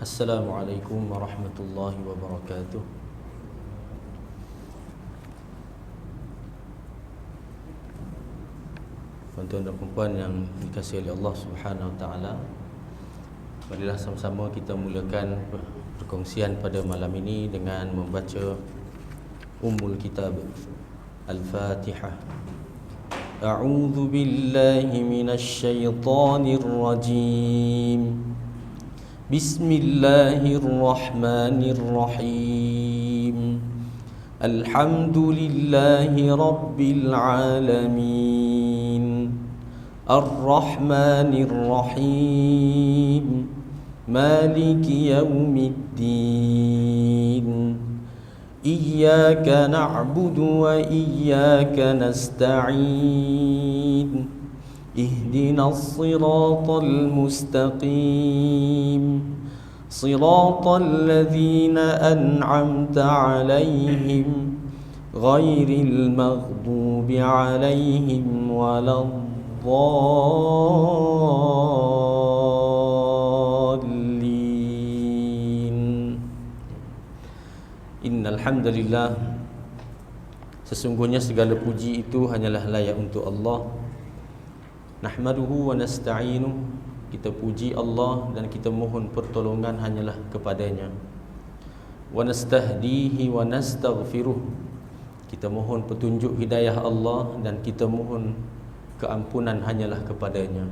Assalamualaikum warahmatullahi wabarakatuh. Tuan-tuan dan puan yang dikasihi oleh Allah Subhanahu wa taala, marilah sama-sama kita mulakan perkongsian pada malam ini dengan membaca Ummul Kitab Al-Fatihah. A'udzu billahi minasy syaithanir rajim. Bismillahirrahmanirrahim. Alhamdulillahi rabbil alamin. Ar-Rahmanir Rahim. Maliki yaumiddin. Iyyaka na'budu wa iyyaka nasta'in. Ihdinas siratal mustaqim. Siratal ladzina an'amta 'alaihim ghairil maghdubi 'alaihim waladdallin. Innal hamdalillah, sesungguhnya segala puji itu hanyalah layak untuk Allah. Nahmaduhu wa nasta'inuh, kita puji Allah dan kita mohon pertolongan hanyalah kepadanya. Wa nastahdihi wa nastaghfiruh, kita mohon petunjuk hidayah Allah dan kita mohon keampunan hanyalah kepadanya.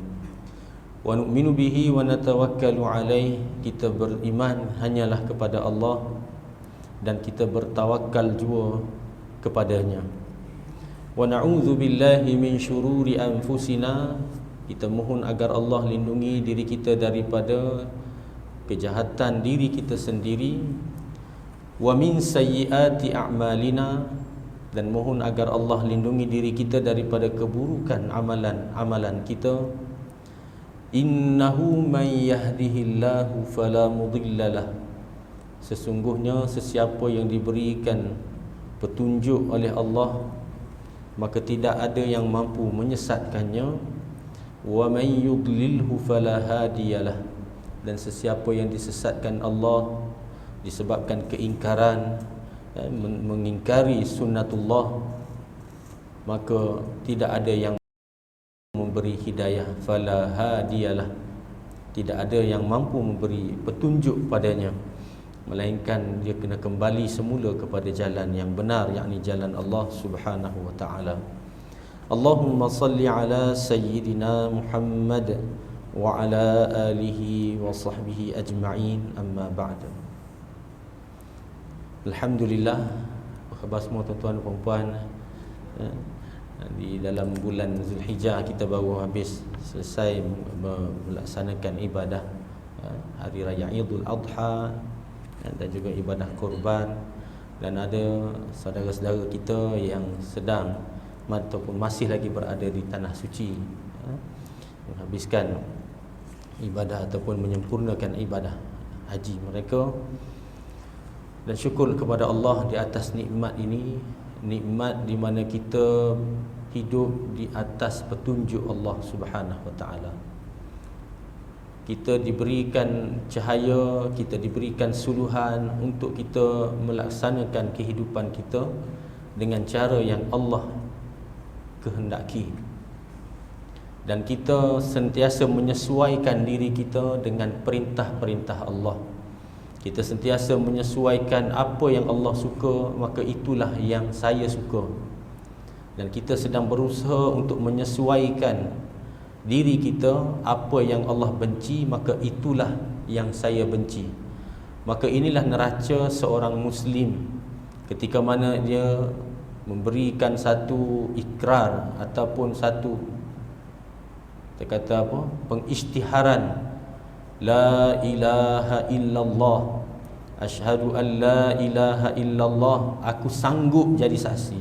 Wa nu'minu bihi wa natawakkalu alaih, kita beriman hanyalah kepada Allah dan kita bertawakal juga kepadanya. Wa na'udzu billahi min syururi anfusina, kita mohon agar Allah lindungi diri kita daripada kejahatan diri kita sendiri. Wa min sayyiati a'malina, dan mohon agar Allah lindungi diri kita daripada keburukan amalan-amalan kita. Innahu man yahdihillahu fala mudhillalah, sesungguhnya sesiapa yang diberikan petunjuk oleh Allah maka tidak ada yang mampu menyesatkannya. Wa may yudlilhu fala hadiyalah, dan sesiapa yang disesatkan Allah disebabkan keingkaran, mengingkari sunnatullah, maka tidak ada yang memberi hidayah. Fala hadiyalah, tidak ada yang mampu memberi petunjuk padanya, melainkan dia kena kembali semula kepada jalan yang benar, yakni jalan Allah Subhanahu wa taala. Allahumma salli ala sayyidina Muhammad wa ala alihi wa sahbihi ajma'in, amma ba'd. Alhamdulillah, apa khabar semua tuan-tuan dan puan? Di dalam bulan Zulhijjah kita baru habis selesai melaksanakan ibadah hari raya Idul Adha dan juga ibadah korban, dan ada saudara-saudara kita yang sedang ataupun masih lagi berada di tanah suci menghabiskan ibadah ataupun menyempurnakan ibadah haji mereka. Dan syukur kepada Allah di atas nikmat ini, nikmat di mana kita hidup di atas petunjuk Allah Subhanahu wa taala. Kita diberikan cahaya, kita diberikan suluhan untuk kita melaksanakan kehidupan kita dengan cara yang Allah kehendaki. Dan kita sentiasa menyesuaikan diri kita dengan perintah-perintah Allah. Kita sentiasa menyesuaikan apa yang Allah suka, maka itulah yang saya suka. Dan kita sedang berusaha untuk menyesuaikan diri kita, apa yang Allah benci, maka itulah yang saya benci. Maka inilah neraca seorang Muslim ketika mana dia memberikan satu ikrar ataupun satu, kita kata apa, pengisytiharan, la ilaha illallah, asyhadu an la ilaha illallah, aku sanggup jadi saksi,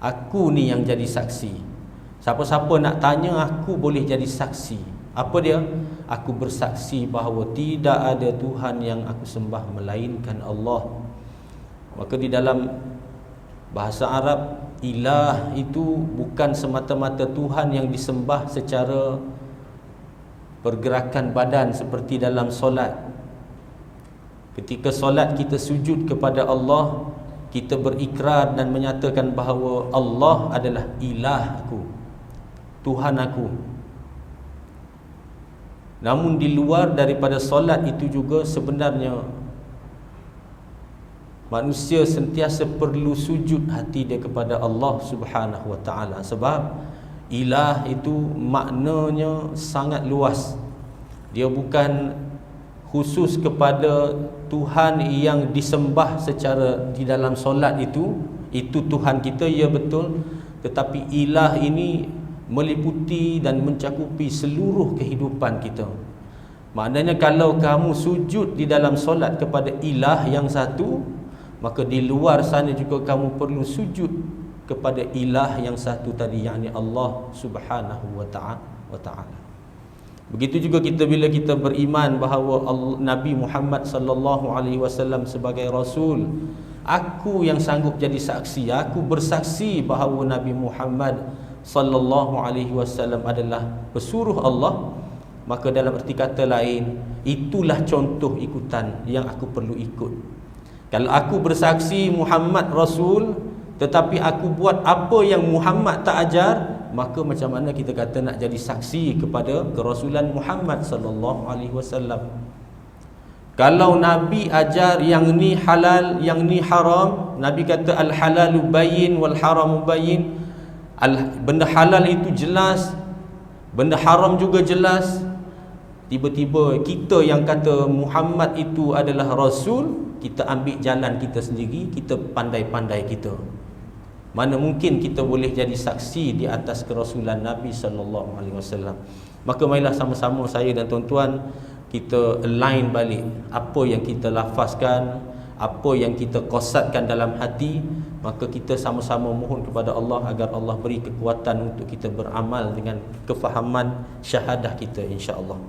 aku ni yang jadi saksi. Siapa-siapa nak tanya, aku boleh jadi saksi. Apa dia? Aku bersaksi bahawa tidak ada Tuhan yang aku sembah melainkan Allah. Maka di dalam bahasa Arab, ilah itu bukan semata-mata Tuhan yang disembah secara pergerakan badan seperti dalam solat. Ketika solat kita sujud kepada Allah, kita berikrar dan menyatakan bahawa Allah adalah ilah aku, Tuhan aku. Namun di luar daripada solat itu juga sebenarnya manusia sentiasa perlu sujud hati dia kepada Allah Subhanahu wa taala, sebab ilah itu maknanya sangat luas. Dia bukan khusus kepada Tuhan yang disembah secara di dalam solat itu Tuhan kita, ya betul, tetapi ilah ini meliputi dan mencakupi seluruh kehidupan kita. Maknanya kalau kamu sujud di dalam solat kepada ilah yang satu, maka di luar sana juga kamu perlu sujud kepada ilah yang satu tadi, yakni Allah Subhanahu wa ta'ala. Begitu juga kita bila kita beriman bahawa Nabi Muhammad sallallahu alaihi wasallam sebagai rasul, aku yang sanggup jadi saksi, aku bersaksi bahawa Nabi Muhammad sallallahu alaihi wasallam adalah pesuruh Allah, maka dalam erti kata lain, itulah contoh ikutan yang aku perlu ikut. Kalau aku bersaksi Muhammad rasul tetapi aku buat apa yang Muhammad tak ajar, maka macam mana kita kata nak jadi saksi kepada kerasulan Muhammad sallallahu alaihi wasallam? Kalau Nabi ajar yang ni halal, yang ni haram, Nabi kata al halalu bayyin wal haramu bayyin, benda halal itu jelas, benda haram juga jelas. Tiba-tiba kita yang kata Muhammad itu adalah rasul, kita ambil jalan kita sendiri, kita pandai-pandai kita. Mana mungkin kita boleh jadi saksi di atas kerasulan Nabi sallallahu alaihi wasallam. Maka marilah sama-sama saya dan tuan-tuan kita align balik apa yang kita lafazkan, apa yang kita qasatkan dalam hati, maka kita sama-sama mohon kepada Allah agar Allah beri kekuatan untuk kita beramal dengan kefahaman syahadah kita, insya-Allah.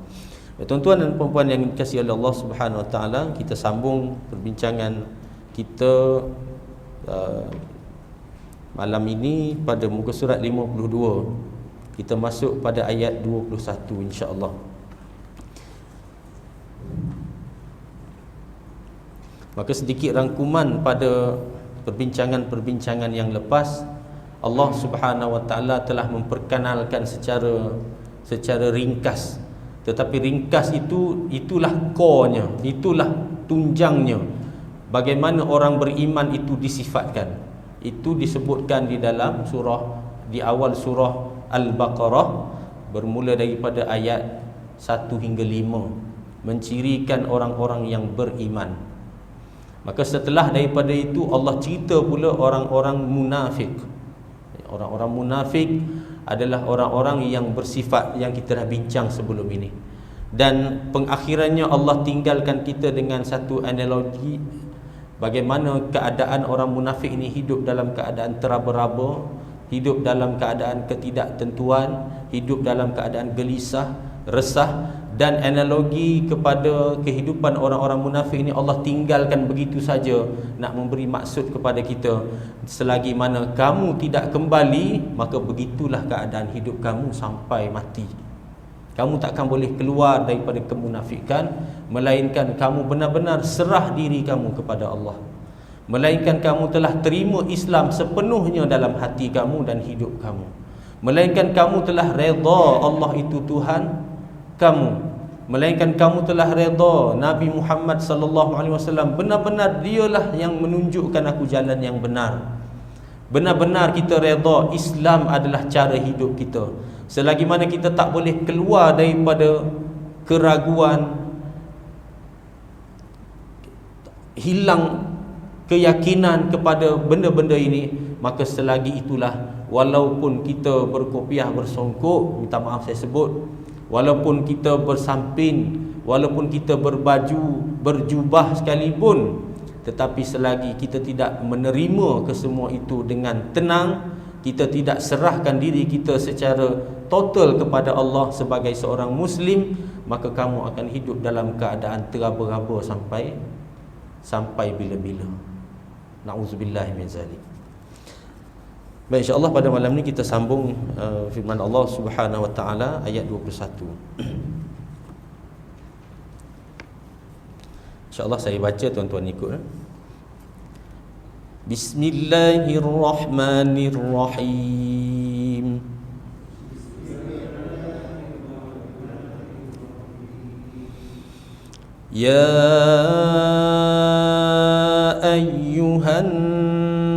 Tuan-tuan dan puan-puan yang dikasihi oleh Allah Subhanahu wa taala, kita sambung perbincangan kita malam ini pada muka surat 52. Kita masuk pada ayat 21, insya-Allah. Maka sedikit rangkuman pada perbincangan-perbincangan yang lepas, Allah Subhanahu wa taala telah memperkenalkan secara ringkas. Tetapi ringkas itulah core-nya, itulah tunjangnya bagaimana orang beriman itu disifatkan. Itu disebutkan di dalam di awal surah Al-Baqarah, bermula daripada ayat 1 hingga 5, mencirikan orang-orang yang beriman. Maka setelah daripada itu Allah cerita pula orang-orang munafik. Orang-orang munafik adalah orang-orang yang bersifat yang kita dah bincang sebelum ini. Dan pengakhirannya Allah tinggalkan kita dengan satu analogi bagaimana keadaan orang munafik ini hidup dalam keadaan teraba-raba, hidup dalam keadaan ketidaktentuan, hidup dalam keadaan gelisah, resah. Dan analogi kepada kehidupan orang-orang munafik ini Allah tinggalkan begitu saja, nak memberi maksud kepada kita, selagi mana kamu tidak kembali, maka begitulah keadaan hidup kamu sampai mati. Kamu takkan boleh keluar daripada kemunafikan, melainkan kamu benar-benar serah diri kamu kepada Allah, melainkan kamu telah terima Islam sepenuhnya dalam hati kamu dan hidup kamu, melainkan kamu telah redha Allah itu Tuhan kamu, melainkan kamu telah redha Nabi Muhammad sallallahu alaihi wasallam, benar-benar dialah yang menunjukkan aku jalan yang benar. Benar-benar kita redha Islam adalah cara hidup kita. Selagi mana kita tak boleh keluar daripada keraguan, hilang keyakinan kepada benda-benda ini, maka selagi itulah, walaupun kita berkopiah bersongkok, minta maaf saya sebut, walaupun kita bersamping, walaupun kita berbaju berjubah sekalipun, tetapi selagi kita tidak menerima kesemua itu dengan tenang, kita tidak serahkan diri kita secara total kepada Allah sebagai seorang Muslim, maka kamu akan hidup dalam keadaan teraba-raba sampai bila-bila. Na'udzubillah min zalik. Baik, insya-Allah pada malam ni kita sambung firman Allah Subhanahu wa taala ayat 21. Insya-Allah saya baca, tuan-tuan ikut. Bismillahirrahmanirrahim. Ya ayyuhan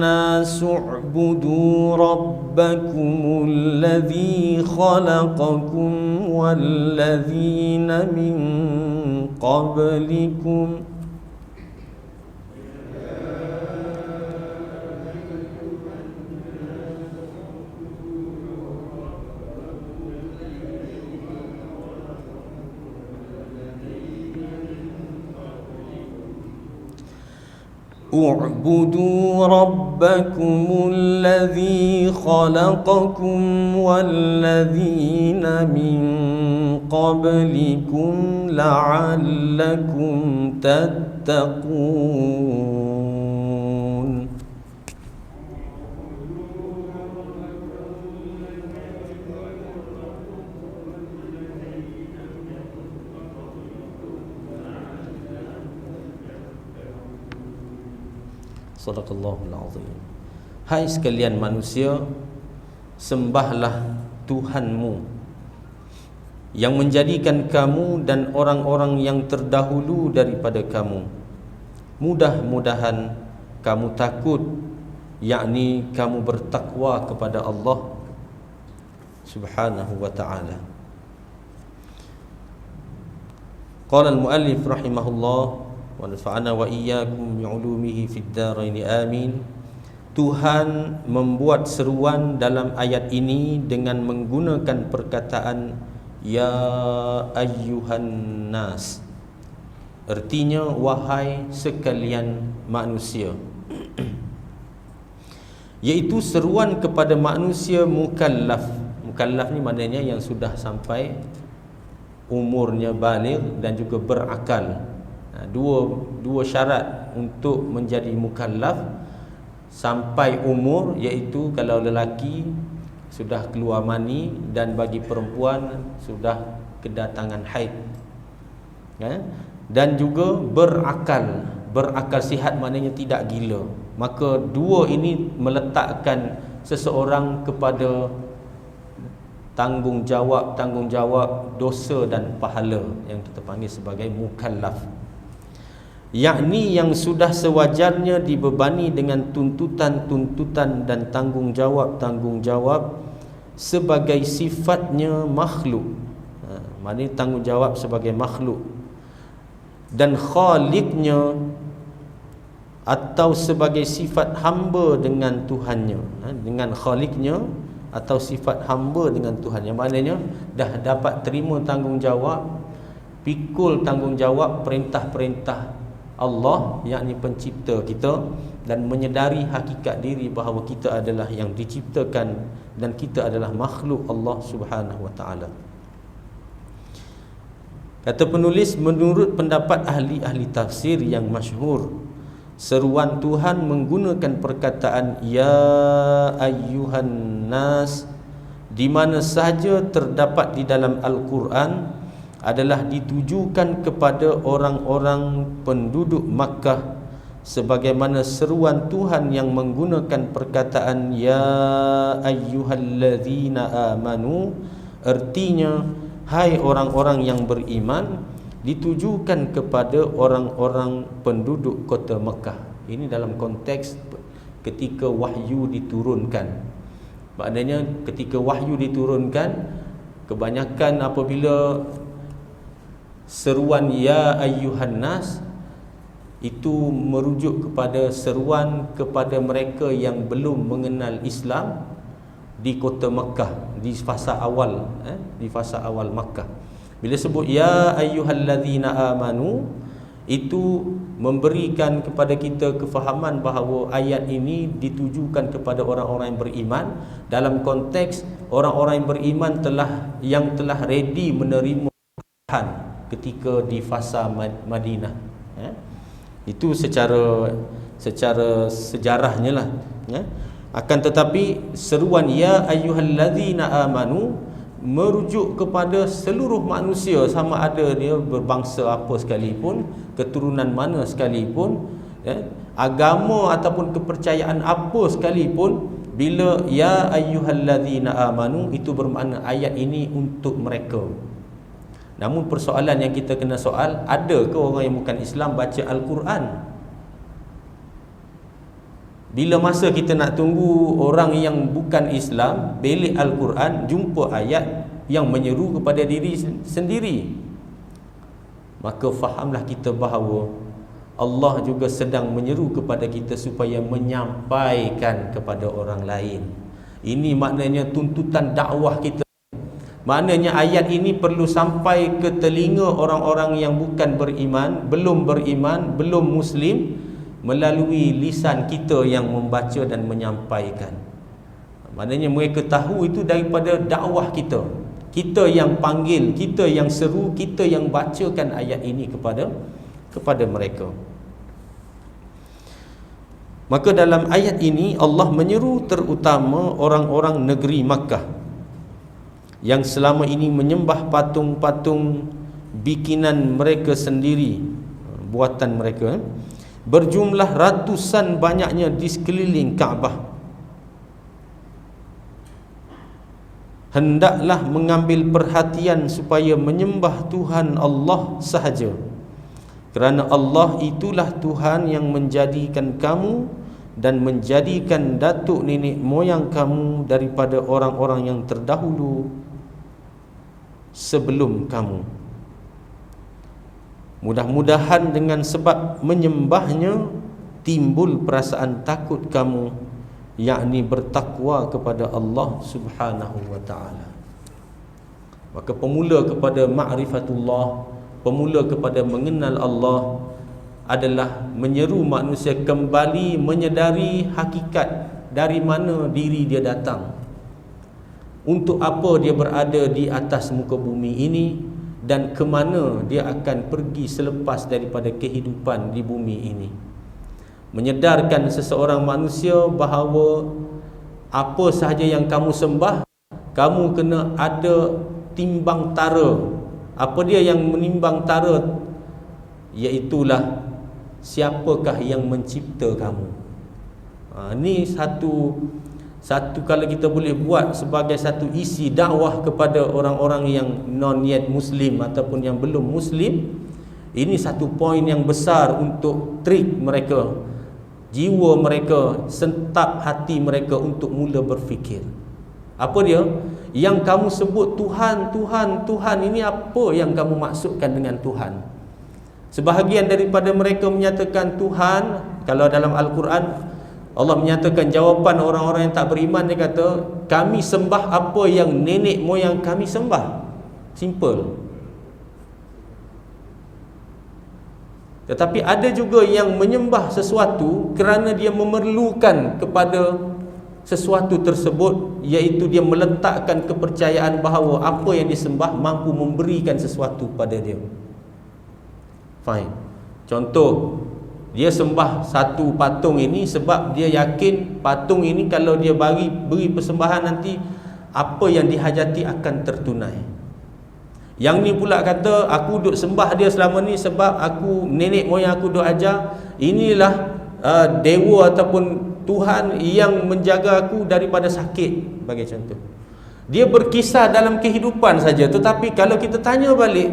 nasu u'budu rabbakumul ladzi khalaqakum walladzina min qablikum اعبدوا ربكم الذي خلقكم والذين من قبلكم لعلكم تتقون. Sadaqallahul azim. Hai sekalian manusia, sembahlah Tuhanmu yang menjadikan kamu dan orang-orang yang terdahulu daripada kamu. Mudah-mudahan kamu takut, yakni kamu bertakwa kepada Allah Subhanahu wa ta'ala. Qala al-muallif rahimahullah wa nafa'ana wa iyyakum bi'ulumihi fid dharain amin. Tuhan membuat seruan dalam ayat ini dengan menggunakan perkataan ya ayyuhan nas. Artinya wahai sekalian manusia. Iaitu seruan kepada manusia mukallaf. Mukallaf ni maknanya yang sudah sampai umurnya baligh dan juga berakal. Dua syarat untuk menjadi mukallaf sampai umur, iaitu kalau lelaki sudah keluar mani dan bagi perempuan sudah kedatangan haid, dan juga berakal. Berakal sihat maknanya tidak gila. Maka dua ini meletakkan seseorang kepada tanggungjawab dosa dan pahala yang kita panggil sebagai mukallaf, yakni yang sudah sewajarnya dibebani dengan tuntutan-tuntutan dan tanggungjawab sebagai sifatnya makhluk. Maknanya tanggungjawab sebagai makhluk, dan khaliknya atau sebagai sifat hamba dengan Tuhannya. Dengan khaliknya atau sifat hamba dengan Tuhannya, maknanya dah dapat terima tanggungjawab, pikul tanggungjawab perintah-perintah Allah, yakni pencipta kita, dan menyedari hakikat diri bahawa kita adalah yang diciptakan dan kita adalah makhluk Allah Subhanahu wa taala. Kata penulis, menurut pendapat ahli-ahli tafsir yang masyhur, seruan Tuhan menggunakan perkataan ya ayyuhan nas di mana sahaja terdapat di dalam Al-Quran adalah ditujukan kepada orang-orang penduduk Makkah, sebagaimana seruan Tuhan yang menggunakan perkataan ya ayyuhallazina amanu, artinya hai orang-orang yang beriman, ditujukan kepada orang-orang penduduk kota Makkah. Ini dalam konteks ketika wahyu diturunkan. Maknanya ketika wahyu diturunkan, kebanyakan apabila seruan ya ayyuhan nas itu merujuk kepada seruan kepada mereka yang belum mengenal Islam di kota Makkah, di fasa awal di fasa awal Makkah. Bila sebut ya ayyuhallazina amanu, itu memberikan kepada kita kefahaman bahawa ayat ini ditujukan kepada orang-orang yang beriman, dalam konteks orang-orang yang beriman yang telah ready menerima Tuhan ketika di fasa Madinah. Itu secara secara sejarahnya lah, ya. Akan tetapi seruan ya ayyuhallazina amanu merujuk kepada seluruh manusia, sama ada dia berbangsa apa sekalipun, keturunan mana sekalipun, ya, agama ataupun kepercayaan apa sekalipun. Bila ya ayyuhallazina amanu, itu bermakna ayat ini untuk mereka. Namun persoalan yang kita kena soal, ada ke orang yang bukan Islam baca Al-Quran? Bila masa kita nak tunggu orang yang bukan Islam belik Al-Quran, jumpa ayat yang menyeru kepada diri sendiri, maka fahamlah kita bahawa Allah juga sedang menyeru kepada kita supaya menyampaikan kepada orang lain. Ini maknanya tuntutan dakwah kita. Maknanya ayat ini perlu sampai ke telinga orang-orang yang bukan beriman, belum Muslim, melalui lisan kita yang membaca dan menyampaikan. Maknanya mereka tahu itu daripada dakwah kita. Kita yang panggil, kita yang seru, kita yang bacakan ayat ini kepada mereka. Maka dalam ayat ini Allah menyeru terutama orang-orang negeri Makkah yang selama ini menyembah patung-patung bikinan mereka sendiri, buatan mereka, berjumlah ratusan banyaknya di sekeliling Kaabah. Hendaklah mengambil perhatian supaya menyembah Tuhan Allah sahaja, kerana Allah itulah Tuhan yang menjadikan kamu dan menjadikan datuk nenek moyang kamu daripada orang-orang yang terdahulu sebelum kamu. Mudah-mudahan dengan sebab menyembahnya timbul perasaan takut kamu, yakni bertakwa kepada Allah Subhanahu wa ta'ala. Maka pemula kepada ma'rifatullah, pemula kepada mengenal Allah adalah menyeru manusia kembali menyedari hakikat dari mana diri dia datang, untuk apa dia berada di atas muka bumi ini, dan ke mana dia akan pergi selepas daripada kehidupan di bumi ini. Menyedarkan seseorang manusia bahawa apa sahaja yang kamu sembah, kamu kena ada timbang tara. Apa dia yang menimbang tara? Iaitulah siapakah yang mencipta kamu. Ini satu kalau kita boleh buat sebagai satu isi dakwah kepada orang-orang yang non yet Muslim ataupun yang belum Muslim. Ini satu poin yang besar untuk trik mereka, jiwa mereka, sentap hati mereka untuk mula berfikir. Apa dia? Yang kamu sebut Tuhan, Tuhan, Tuhan, ini apa yang kamu maksudkan dengan Tuhan? Sebahagian daripada mereka menyatakan Tuhan, kalau dalam Al-Quran Allah menyatakan jawapan orang-orang yang tak beriman, dia kata kami sembah apa yang nenek moyang kami sembah. Simple. Tetapi ada juga yang menyembah sesuatu kerana dia memerlukan kepada sesuatu tersebut, iaitu dia meletakkan kepercayaan bahawa apa yang disembah mampu memberikan sesuatu pada dia. Fine. Contoh, dia sembah satu patung ini sebab dia yakin patung ini kalau dia beri persembahan nanti apa yang dihajati akan tertunai. Yang ni pula kata aku duk sembah dia selama ni sebab aku, nenek moyang aku duk ajar inilah dewa ataupun Tuhan yang menjaga aku daripada sakit, bagi contoh. Dia berkisah dalam kehidupan saja, tetapi kalau kita tanya balik,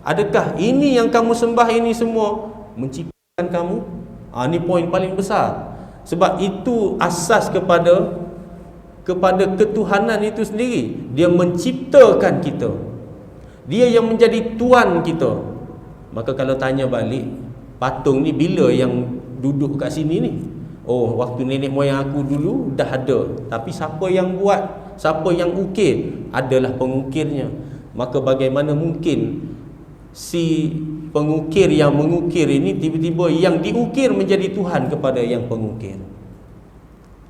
adakah ini yang kamu sembah ini semua menciptakan kamu? Ini poin paling besar. Sebab itu asas kepada ketuhanan itu sendiri. Dia menciptakan kita, dia yang menjadi tuan kita. Maka kalau tanya balik, patung ni bila yang duduk kat sini ni? Oh, waktu nenek moyang aku dulu dah ada. Tapi siapa yang buat, siapa yang ukir? Adalah pengukirnya. Maka bagaimana mungkin si pengukir yang mengukir ini tiba-tiba yang diukir menjadi Tuhan kepada yang pengukir?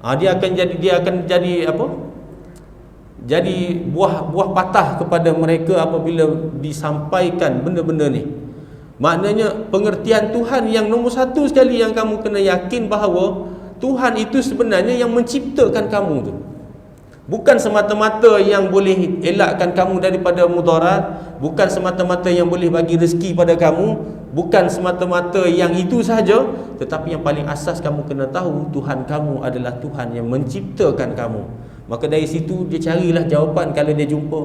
Dia akan jadi apa? Jadi buah patah kepada mereka apabila disampaikan benda-benda ni. Maknanya pengertian Tuhan yang nombor satu sekali yang kamu kena yakin bahawa Tuhan itu sebenarnya yang menciptakan kamu tu. Bukan semata-mata yang boleh elakkan kamu daripada mudarat, bukan semata-mata yang boleh bagi rezeki pada kamu, bukan semata-mata yang itu sahaja, tetapi yang paling asas kamu kena tahu Tuhan kamu adalah Tuhan yang menciptakan kamu. Maka dari situ dia carilah jawapan kalau dia jumpa.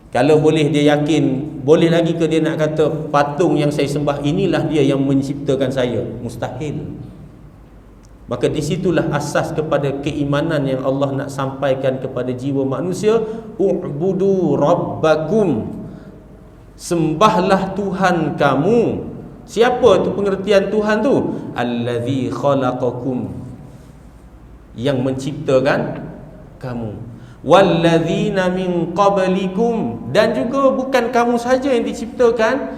Kalau boleh dia yakin, boleh lagi ke dia nak kata patung yang saya sembah inilah dia yang menciptakan saya? Mustahil. Maka disitulah asas kepada keimanan yang Allah nak sampaikan kepada jiwa manusia. U'budu rabbakum, sembahlah Tuhan kamu. Siapa tu pengertian Tuhan tu? Allazi khalaqakum, yang menciptakan kamu. Wallazina min qablikum, dan juga bukan kamu saja yang diciptakan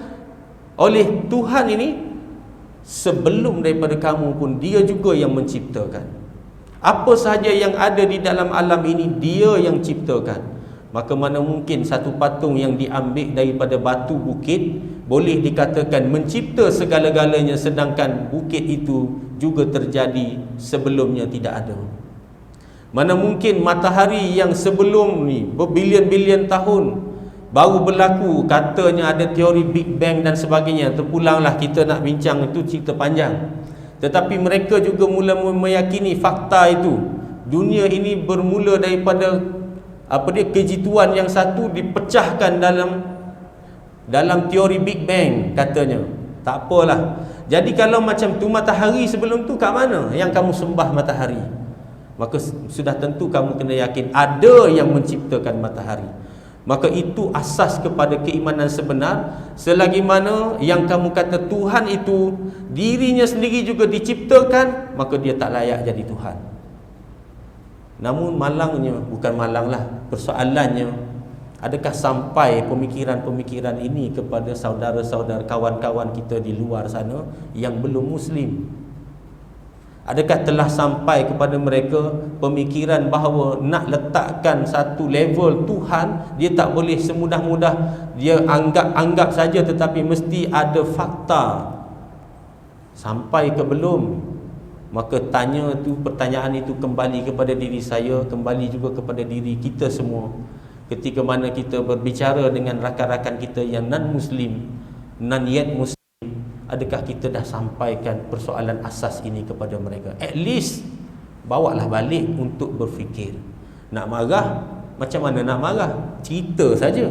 oleh Tuhan ini, sebelum daripada kamu pun dia juga yang menciptakan. Apa sahaja yang ada di dalam alam ini dia yang ciptakan. Maka mana mungkin satu patung yang diambil daripada batu bukit boleh dikatakan mencipta segala-galanya, sedangkan bukit itu juga terjadi sebelumnya tidak ada. Mana mungkin matahari yang sebelum ni berbilion-bilion tahun baru berlaku, katanya ada teori Big Bang dan sebagainya. Terpulanglah kita nak bincang, itu cerita panjang. Tetapi mereka juga mula meyakini fakta itu. Dunia ini bermula daripada kejituan yang satu dipecahkan dalam teori Big Bang katanya. Tak apalah. Jadi kalau macam tu, matahari sebelum tu kat mana yang kamu sembah matahari? Maka sudah tentu kamu kena yakin ada yang menciptakan matahari. Maka itu asas kepada keimanan sebenar. Selagi mana yang kamu kata Tuhan itu dirinya sendiri juga diciptakan, maka dia tak layak jadi Tuhan. Namun malangnya, bukan malanglah, persoalannya, adakah sampai pemikiran-pemikiran ini kepada saudara-saudara, kawan-kawan kita di luar sana yang belum Muslim? Adakah telah sampai kepada mereka pemikiran bahawa nak letakkan satu level Tuhan, dia tak boleh semudah-mudah dia anggap saja, tetapi mesti ada fakta? Sampai ke belum? Maka pertanyaan itu kembali kepada diri saya, kembali juga kepada diri kita semua. Ketika mana kita berbicara dengan rakan-rakan kita yang non-Muslim, non-yet Muslim, adakah kita dah sampaikan persoalan asas ini kepada mereka? At least bawalah balik untuk berfikir. Nak marah, macam mana nak marah? Cerita saja.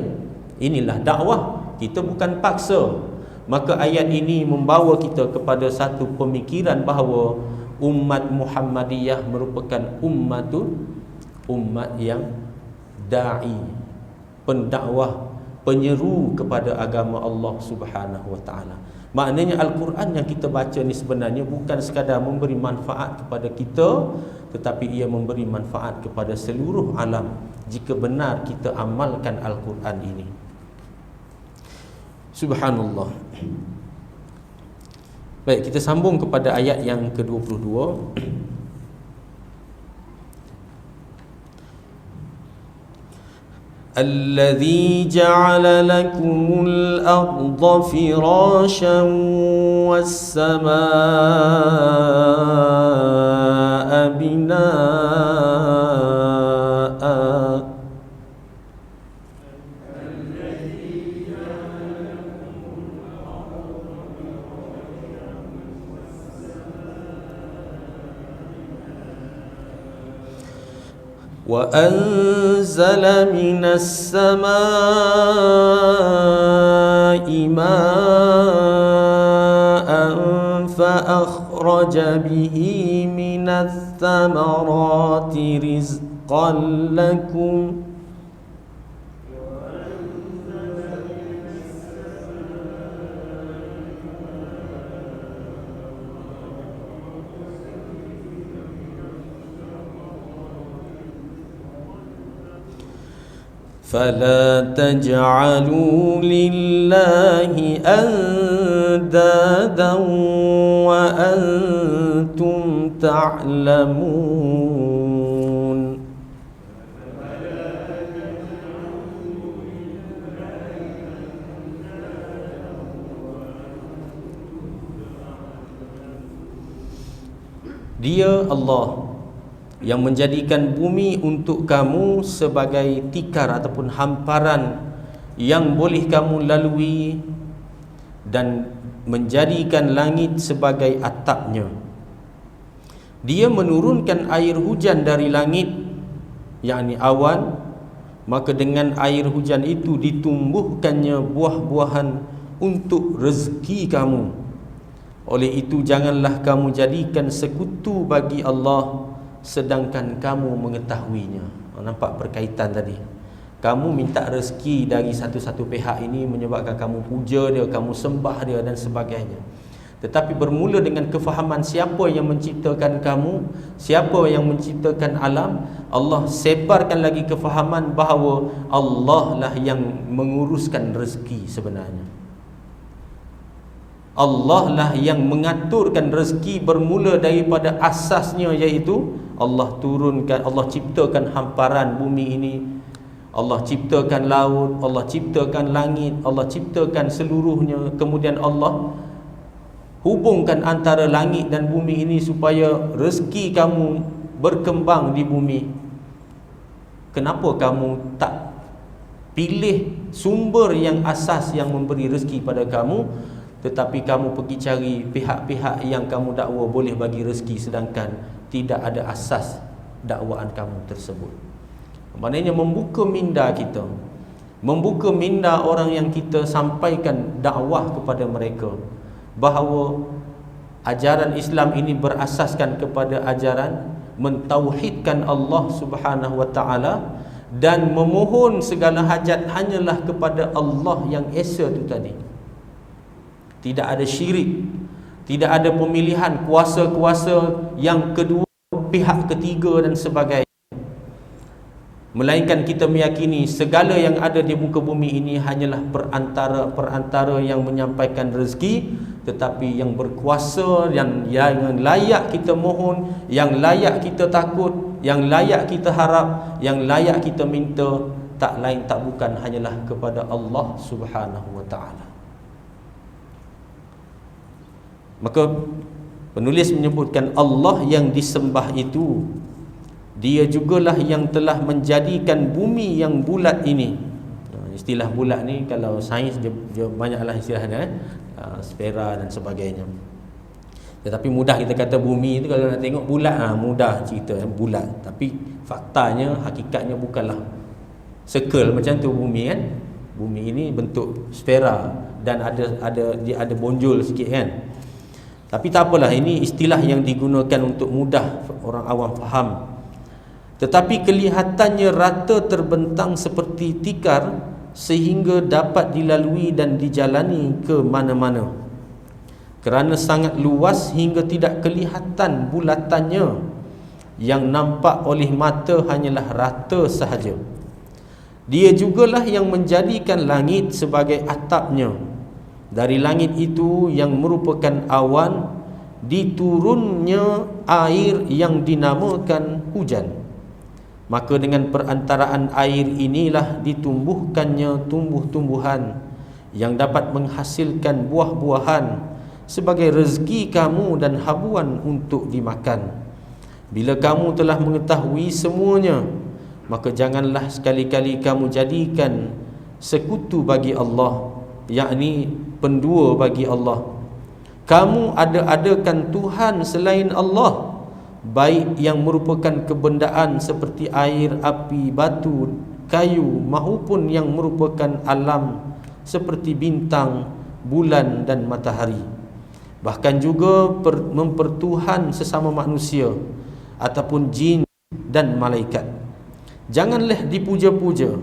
Inilah dakwah. Kita bukan paksa. Maka ayat ini membawa kita kepada satu pemikiran bahawa umat Muhammadiyah merupakan umat yang da'i, pendakwah, penyeru kepada agama Allah Subhanahu wa taala. Maknanya Al-Quran yang kita baca ni sebenarnya bukan sekadar memberi manfaat kepada kita, tetapi ia memberi manfaat kepada seluruh alam jika benar kita amalkan Al-Quran ini. Subhanallah. Baik, kita sambung kepada ayat yang ke-22. الذي جعل لكم الأرض فراشا والسماء بناء وأنزل من السماء ماء فأخرج به من الثمرات رزقا لكم فلا تجعلوا لله أندادا وأنتم تعلمون. Dia Allah yang menjadikan bumi untuk kamu sebagai tikar ataupun hamparan yang boleh kamu lalui, dan menjadikan langit sebagai atapnya. Dia menurunkan air hujan dari langit, yakni awan, maka dengan air hujan itu ditumbuhkannya buah-buahan untuk rezeki kamu. Oleh itu janganlah kamu jadikan sekutu bagi Allah sedangkan kamu mengetahuinya. Nampak perkaitan tadi. Kamu minta rezeki dari satu-satu pihak ini menyebabkan kamu puja dia, kamu sembah dia dan sebagainya. Tetapi bermula dengan kefahaman siapa yang menciptakan kamu, siapa yang menciptakan alam. Allah sebarkan lagi kefahaman bahawa Allah lah yang menguruskan rezeki sebenarnya. Allah lah yang mengaturkan rezeki bermula daripada asasnya, iaitu Allah turunkan, Allah ciptakan hamparan bumi ini, Allah ciptakan laut, Allah ciptakan langit, Allah ciptakan seluruhnya. Kemudian Allah hubungkan antara langit dan bumi ini supaya rezeki kamu berkembang di bumi. Kenapa kamu tak pilih sumber yang asas yang memberi rezeki pada kamu, tetapi kamu pergi cari pihak-pihak yang kamu dakwa boleh bagi rezeki, sedangkan tidak ada asas dakwaan kamu tersebut? Maknanya membuka minda kita, membuka minda orang yang kita sampaikan dakwah kepada mereka bahawa ajaran Islam ini berasaskan kepada ajaran mentauhidkan Allah Subhanahu wa taala dan memohon segala hajat hanyalah kepada Allah yang esa itu tadi. Tidak ada syirik, tidak ada pemilihan kuasa-kuasa yang kedua, pihak ketiga dan sebagainya. Melainkan kita meyakini segala yang ada di muka bumi ini hanyalah perantara yang menyampaikan rezeki, tetapi yang berkuasa, yang layak kita mohon, yang layak kita takut, yang layak kita harap, yang layak kita minta, tak lain tak bukan hanyalah kepada Allah Subhanahu wa taala. Maka penulis menyebutkan Allah yang disembah itu, Dia jugalah yang telah menjadikan bumi yang bulat ini. Istilah bulat ni kalau sains dia banyaklah istilahnya, sfera dan sebagainya. Tetapi mudah kita kata bumi itu, kalau nak tengok bulat, mudah cerita bulat. Tapi faktanya, hakikatnya bukanlah circle macam tu bumi kan. Bumi ini bentuk sfera dan ada bonjol sikit kan. Tapi tak apalah, ini istilah yang digunakan untuk mudah orang awam faham. Tetapi kelihatannya rata terbentang seperti tikar sehingga dapat dilalui dan dijalani ke mana-mana. Kerana sangat luas hingga tidak kelihatan bulatannya, yang nampak oleh mata hanyalah rata sahaja. Dia jugalah yang menjadikan langit sebagai atapnya. Dari langit itu yang merupakan awan diturunnya air yang dinamakan hujan. Maka dengan perantaraan air inilah ditumbuhkannya tumbuh-tumbuhan yang dapat menghasilkan buah-buahan sebagai rezeki kamu dan habuan untuk dimakan. Bila kamu telah mengetahui semuanya, maka janganlah sekali-kali kamu jadikan sekutu bagi Allah, yakni pendua bagi Allah. Kamu ada-adakan Tuhan selain Allah, baik yang merupakan kebendaan seperti air, api, batu, kayu, maupun yang merupakan alam seperti bintang, bulan dan matahari. Bahkan juga mempertuhan sesama manusia ataupun jin dan malaikat. Janganlah dipuja-puja,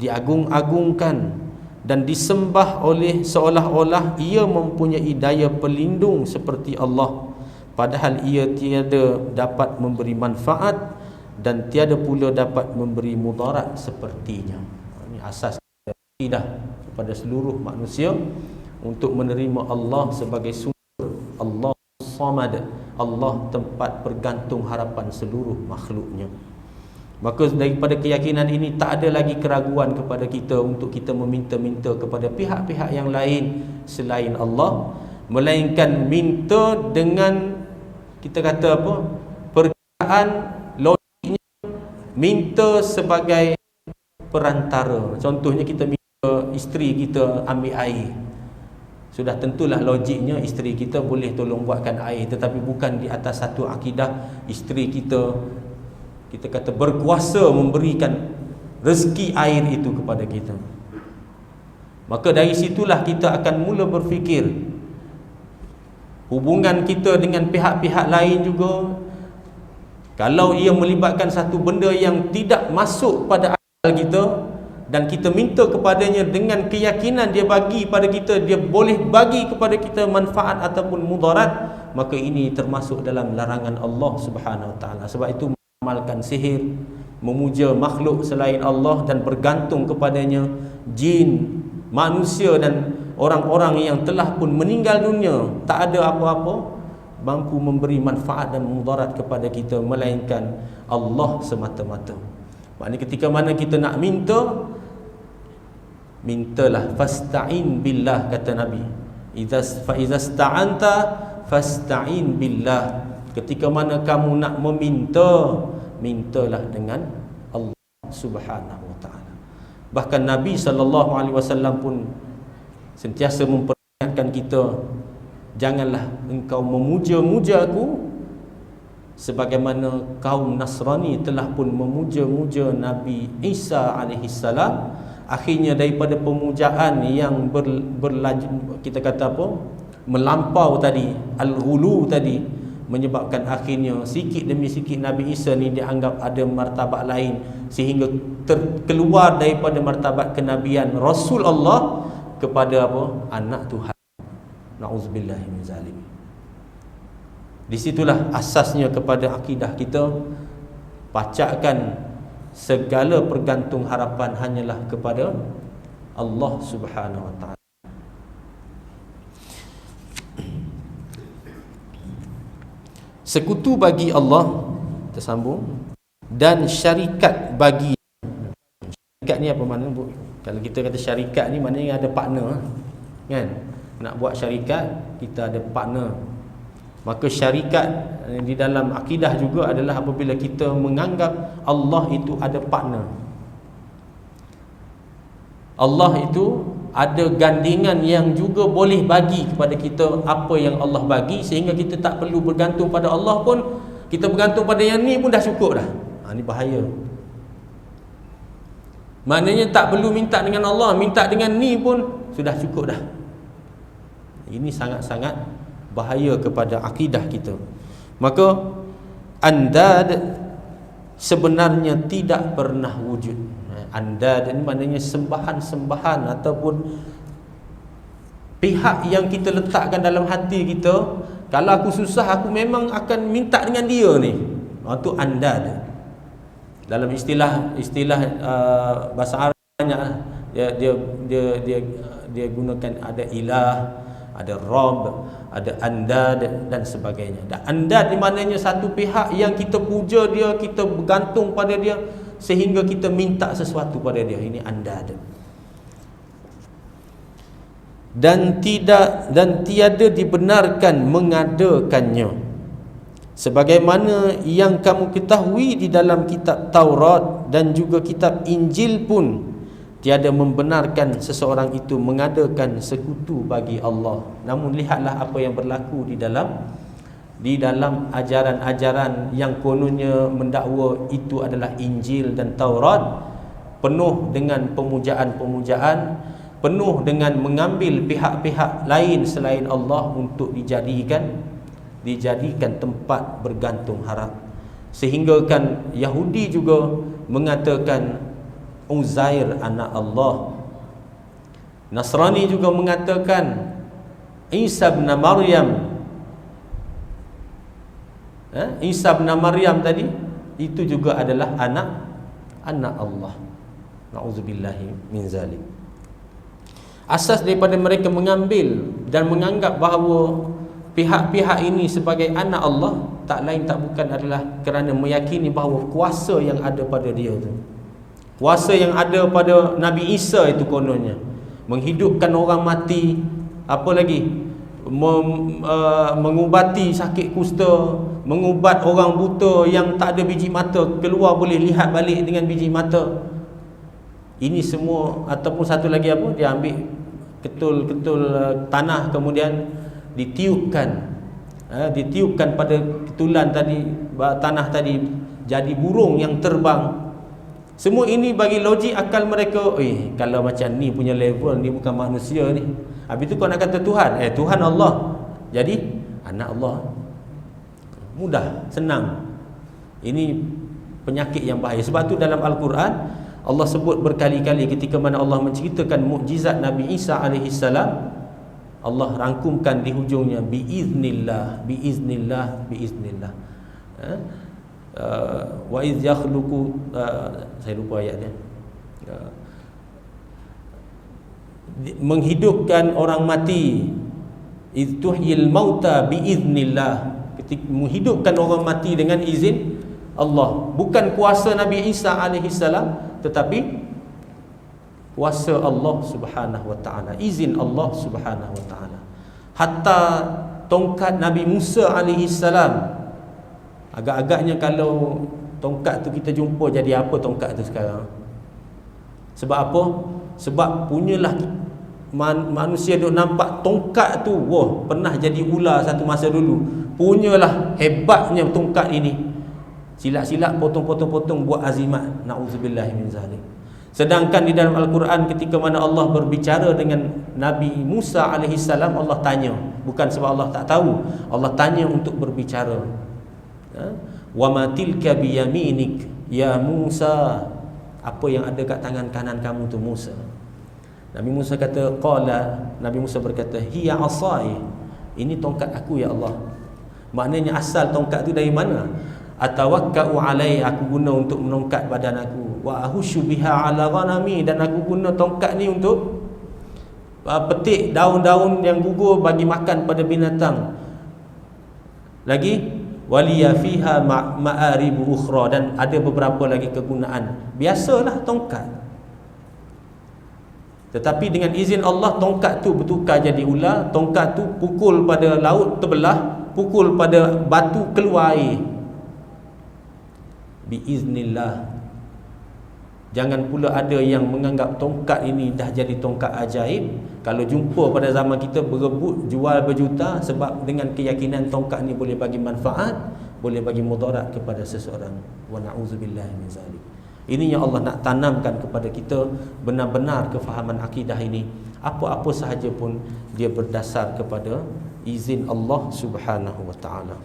diagung-agungkan dan disembah oleh seolah-olah ia mempunyai daya pelindung seperti Allah, padahal ia tiada dapat memberi manfaat dan tiada pula dapat memberi mudarat sepertinya. Ini asas akidah kepada seluruh manusia untuk menerima Allah sebagai sumber. Allah Samad, Allah tempat bergantung harapan seluruh makhluknya. Maka daripada keyakinan ini tak ada lagi keraguan kepada kita untuk kita meminta-minta kepada pihak-pihak yang lain selain Allah, melainkan minta dengan kita kata apa, perkiraan logiknya minta sebagai perantara. Contohnya kita minta isteri kita ambil air, sudah tentulah logiknya isteri kita boleh tolong buatkan air, tetapi bukan di atas satu akidah isteri kita kata berkuasa memberikan rezeki air itu kepada kita. Maka dari situlah kita akan mula berfikir hubungan kita dengan pihak-pihak lain juga, kalau ia melibatkan satu benda yang tidak masuk pada akal kita dan kita minta kepadanya dengan keyakinan dia bagi pada kita, dia boleh bagi kepada kita manfaat ataupun mudarat, maka ini termasuk dalam larangan Allah Subhanahu Wa Taala. Sebab itu mengamalkan sihir, memuja makhluk selain Allah dan bergantung kepadanya, jin, manusia dan orang-orang yang telah pun meninggal dunia, tak ada apa-apa mampu memberi manfaat dan mudarat kepada kita melainkan Allah semata-mata. Maknanya ketika mana kita nak minta, mintalah, fasta'in billah, kata Nabi. Fa iza sta'anta fasta'in billah. Ketika mana kamu nak meminta, mintalah dengan Allah Subhanahu Wa Taala. Bahkan Nabi SAW pun sentiasa memperingatkan kita, janganlah engkau memuja-muja aku sebagaimana kaum Nasrani telah pun memuja-muja Nabi Isa alaihissalam. Akhirnya daripada pemujaan yang kita kata apa, melampau tadi, al-ghulu tadi, menyebabkan akhirnya sikit demi sikit Nabi Isa ni dianggap ada martabat lain, sehingga terkeluar daripada martabat kenabian Rasul Allah kepada apa, anak Tuhan. Na'udzubillahi min zalim. Di situlah asasnya kepada akidah kita, pacakkan segala pergantung harapan hanyalah kepada Allah Subhanahu Wa Taala. Sekutu bagi Allah, tersambung, dan syarikat bagi. Syarikat ni apa makna, Bu? Kalau kita kata syarikat ni maknanya ada partner, kan? Nak buat syarikat, kita ada partner. Maka syarikat di dalam akidah juga adalah apabila kita menganggap Allah itu ada partner. Allah itu ada gandingan yang juga boleh bagi kepada kita apa yang Allah bagi, sehingga kita tak perlu bergantung pada Allah pun, kita bergantung pada yang ni pun dah cukup dah. Ni bahaya. Maknanya tak perlu minta dengan Allah, minta dengan ni pun sudah cukup dah. Ini sangat-sangat bahaya kepada akidah kita. Maka andad sebenarnya tidak pernah wujud. Andad ini maknanya sembahan-sembahan ataupun pihak yang kita letakkan dalam hati kita. Kalau aku susah, aku memang akan minta dengan dia ni. Itu andad. Dalam istilah bahasa Arab banyak, dia gunakan ada ilah, ada Rabb, ada andad dan sebagainya. Dan andad di maknanya satu pihak yang kita puja dia, kita bergantung pada dia sehingga kita minta sesuatu pada dia. Ini andad. Dan tiada dibenarkan mengadakannya, sebagaimana yang kamu ketahui di dalam kitab Taurat dan juga kitab Injil pun tiada membenarkan seseorang itu mengadakan sekutu bagi Allah. Namun lihatlah apa yang berlaku di dalam ajaran-ajaran yang kononnya mendakwa itu adalah Injil dan Taurat, penuh dengan pemujaan-pemujaan, penuh dengan mengambil pihak-pihak lain selain Allah untuk dijadikan tempat bergantung harap. Sehingga kan Yahudi juga mengatakan Uzair anak Allah. Nasrani juga mengatakan Isa bin Maryam. Isa bin Maryam tadi itu juga adalah anak Allah. Na'udzubillahi min zalik. Asas daripada mereka mengambil dan menganggap bahawa pihak-pihak ini sebagai anak Allah, tak lain tak bukan adalah kerana meyakini bahawa kuasa yang ada pada dia tu, kuasa yang ada pada Nabi Isa itu kononnya menghidupkan orang mati, apa lagi, mengubati sakit kusta, mengubat orang buta yang tak ada biji mata keluar boleh lihat balik dengan biji mata. Ini semua. Ataupun satu lagi apa, dia ambil ketul-ketul tanah kemudian ditiupkan pada ketulan tadi, tanah tadi, jadi burung yang terbang. Semua ini bagi logik akal mereka, kalau macam ni punya level ni bukan manusia ni. Habis tu kau nak kata Tuhan, Tuhan Allah, jadi anak Allah. Mudah, senang. Ini penyakit yang bahaya. Sebab tu dalam Al-Quran Allah sebut berkali-kali ketika mana Allah menceritakan mukjizat Nabi Isa AS, Allah rangkumkan di hujungnya biiznillah, biiznillah, biiznillah. Wa iz yakhluqu, saya lupa ayatnya, menghidupkan orang mati, iz tuhyil mauta biiznillah, ketika menghidupkan orang mati dengan izin Allah. Bukan kuasa Nabi Isa AS, tetapi kuasa Allah Subhanahu wa taala, izin Allah Subhanahu wa taala. Hatta tongkat Nabi Musa AS, agak-agaknya kalau tongkat tu kita jumpa, jadi apa tongkat tu sekarang? Sebab apa? Sebab punyalah manusia duk nampak tongkat tu, wah, pernah jadi ular satu masa dulu. Punyalah hebatnya tongkat ini. Silat-silat, potong-potong-potong, buat azimat. Na'udzubillahi min zalik. Sedangkan di dalam Al-Quran ketika mana Allah berbicara dengan Nabi Musa AS, Allah tanya, bukan sebab Allah tak tahu, Allah tanya untuk berbicara. Wa ma tilka biyaminik ya Musa, apa yang ada kat tangan kanan kamu tu Musa? Nabi Musa kata, Nabi Musa berkata, hiya asai, ini tongkat aku ya Allah. Maknanya asal tongkat tu dari mana? Atawakka'u alai, aku guna untuk menongkat badan aku. Wa ahushu biha ala ghanami, dan aku guna tongkat ni untuk petik daun-daun yang gugur bagi makan pada binatang. Lagi waliya fiha ma'aribu ukhra, dan ada beberapa lagi kegunaan. Biasalah tongkat. Tetapi dengan izin Allah, tongkat tu bertukar jadi ular. Tongkat tu pukul pada laut terbelah, pukul pada batu keluar air. Biiznillah. Jangan pula ada yang menganggap tongkat ini dah jadi tongkat ajaib. Kalau jumpa pada zaman kita, berebut jual berjuta, sebab dengan keyakinan tongkat ni boleh bagi manfaat, boleh bagi mudarat kepada seseorang. Wa na'udzubillahi min zalik. Ini yang Allah nak tanamkan kepada kita, benar-benar kefahaman akidah ini. Apa-apa sahaja pun dia berdasar kepada izin Allah Subhanahu wa ta'ala.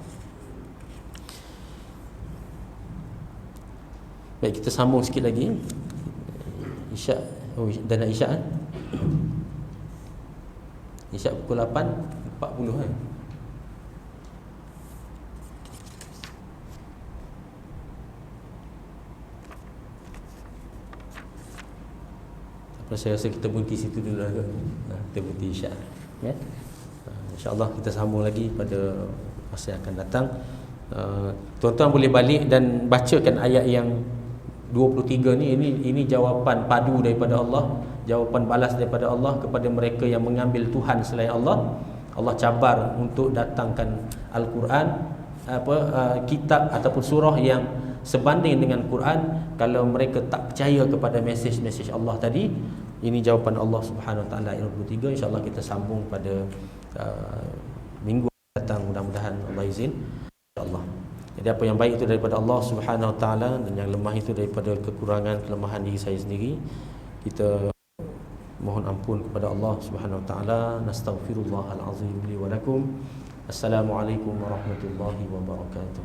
Baik, kita sambung sikit lagi. Isyak, dah nak isyak kan? Isyak pukul 8.40 kan? Saya rasa kita berhenti situ dulu lah. Kita berhenti isyak, ya? InsyaAllah kita sambung lagi pada masa yang akan datang. Tuan-tuan boleh balik dan bacakan ayat yang 23 ni. Ini jawapan padu daripada Allah, jawapan balas daripada Allah kepada mereka yang mengambil Tuhan selain Allah. Allah cabar untuk datangkan Al-Quran, kitab ataupun surah yang sebanding dengan Quran. Kalau mereka tak percaya kepada mesej-mesej Allah tadi, ini jawapan Allah Subhanahu Wa Taala ayat 23. InsyaAllah kita sambung pada minggu datang, mudah-mudahan Allah izin, InsyaAllah. Jadi apa yang baik itu daripada Allah Subhanahu Wa Taala, dan yang lemah itu daripada kekurangan, kelemahan diri saya sendiri. Kita mohon ampun kepada Allah Subhanahu Wa Taala. Nastaghfirullahal azim li wa lakum. Assalamualaikum warahmatullahi wabarakatuh.